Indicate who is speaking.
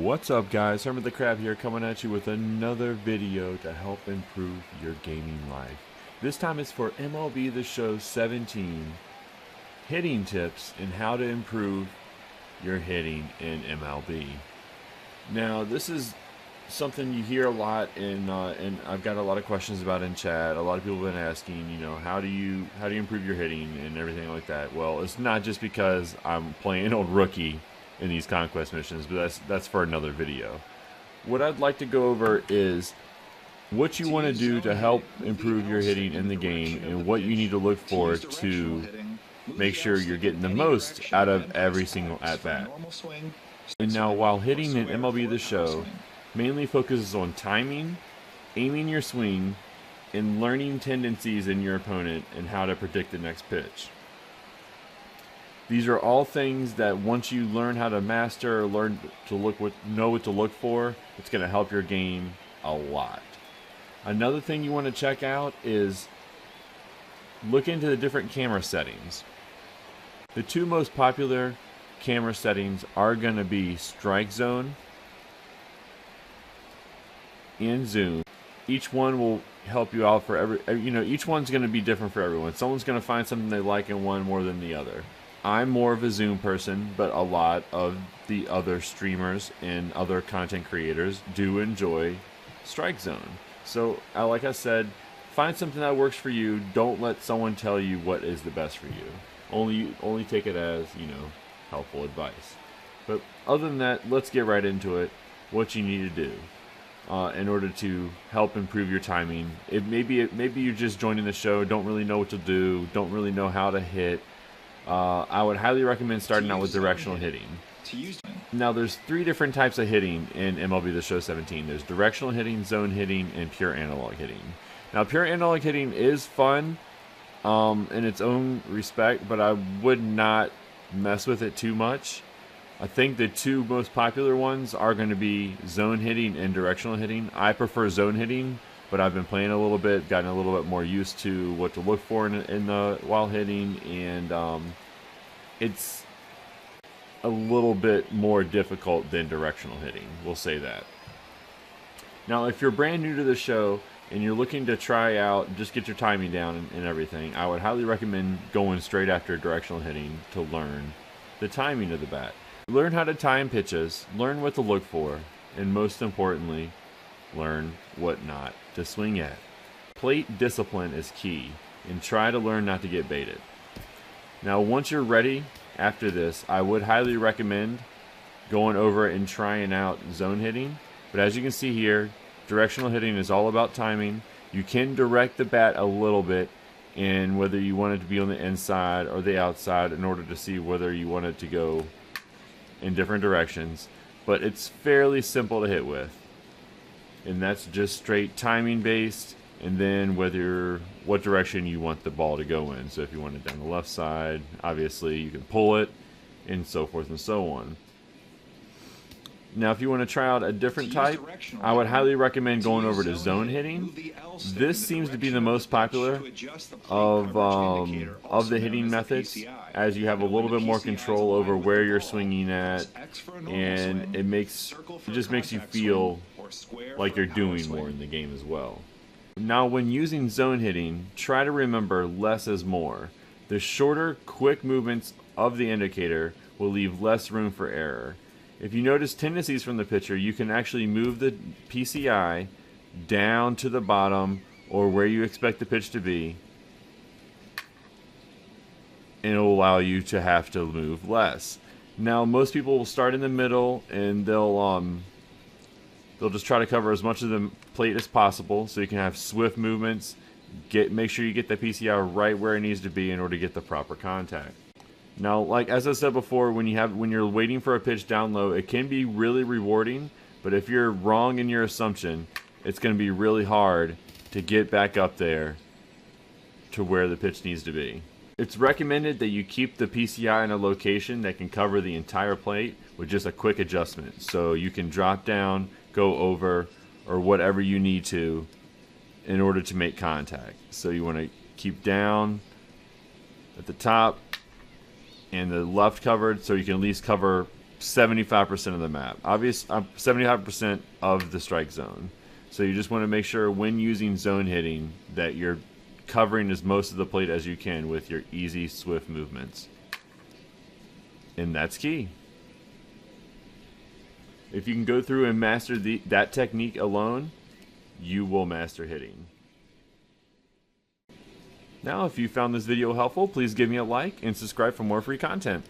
Speaker 1: What's up, guys? Hermit the Crab here, coming at you with another video to help improve your gaming life. This time it's for MLB The Show 17 hitting tips and how to improve your hitting in MLB. Now, this is something you hear a lot, and I've got a lot of questions about in chat. A lot of people have been asking, how do you improve your hitting and everything like that. Well, it's not just because I'm playing old rookie in these conquest missions, but that's for another video. What I'd like to go over is what you want to do to help improve your hitting in the game and what you need to look for to make sure you're getting the most out of every single at-bat. And now, while hitting in MLB The Show mainly focuses on timing, aiming your swing, and learning tendencies in your opponent and how to predict the next pitch. These are all things that once you learn how to master or learn to know what to look for, it's going to help your game a lot. Another thing you want to check out is look into the different camera settings. The two most popular camera settings are going to be strike zone and zoom. Each one will help you out for each one's going to be different for everyone. Someone's going to find something they like in one more than the other. I'm more of a zoom person, but a lot of the other streamers and other content creators do enjoy strike zone. So, like I said, find something that works for you. Don't let someone tell you what is the best for you. Only take it as, helpful advice. But other than that, let's get right into it. What you need to do in order to help improve your timing. Maybe you're just joining the show, don't really know what to do, don't really know how to hit. I would highly recommend starting out with directional hitting. Now, there's three different types of hitting in MLB The Show 17. There's directional hitting, zone hitting, and pure analog hitting. Now, pure analog hitting is fun in its own respect, but I would not mess with it too much. I think the two most popular ones are going to be zone hitting and directional hitting. I prefer zone hitting, but I've been playing a little bit, gotten a little bit more used to what to look for while hitting, and it's a little bit more difficult than directional hitting. We'll say that. Now, if you're brand new to the show and you're looking to try out, just get your timing down and everything, I would highly recommend going straight after directional hitting to learn the timing of the bat. Learn how to time pitches, learn what to look for, and most importantly, learn what not to swing at. Plate discipline is key, and try to learn not to get baited. Now, once you're ready after this, I would highly recommend going over and trying out zone hitting. But as you can see here, directional hitting is all about timing. You can direct the bat a little bit in whether you want it to be on the inside or the outside in order to see whether you want it to go in different directions. But it's fairly simple to hit with. And that's just straight timing based, and then what direction you want the ball to go in. So if you want it down the left side, obviously you can pull it, and so forth and so on. Now, if you want to try out a different type, I would highly recommend going over to zone hitting. This seems to be the most popular of the hitting methods, as you have a little bit more control over where you're swinging at, and it just makes you feel like you're doing more in the game as well. Now, when using zone hitting, try to remember less is more. The shorter, quick movements of the indicator will leave less room for error. If you notice tendencies from the pitcher, you can actually move the PCI down to the bottom or where you expect the pitch to be, and it will allow you to have to move less. Now, most people will start in the middle, and they'll just try to cover as much of the plate as possible, so you can have swift movements. Make sure you get the PCI right where it needs to be in order to get the proper contact. Now, like as I said before, when you're waiting for a pitch down low, it can be really rewarding, but if you're wrong in your assumption, it's going to be really hard to get back up there to where the pitch needs to be. It's recommended that you keep the PCI in a location that can cover the entire plate with just a quick adjustment. So you can drop down, go over, or whatever you need to in order to make contact. So you want to keep down at the top and the left covered, so you can at least cover 75% of the map. 75% of the strike zone. So you just want to make sure when using zone hitting that you're covering as most of the plate as you can with your easy, swift movements. And that's key. If you can go through and master that technique alone, you will master hitting. Now, if you found this video helpful, please give me a like and subscribe for more free content.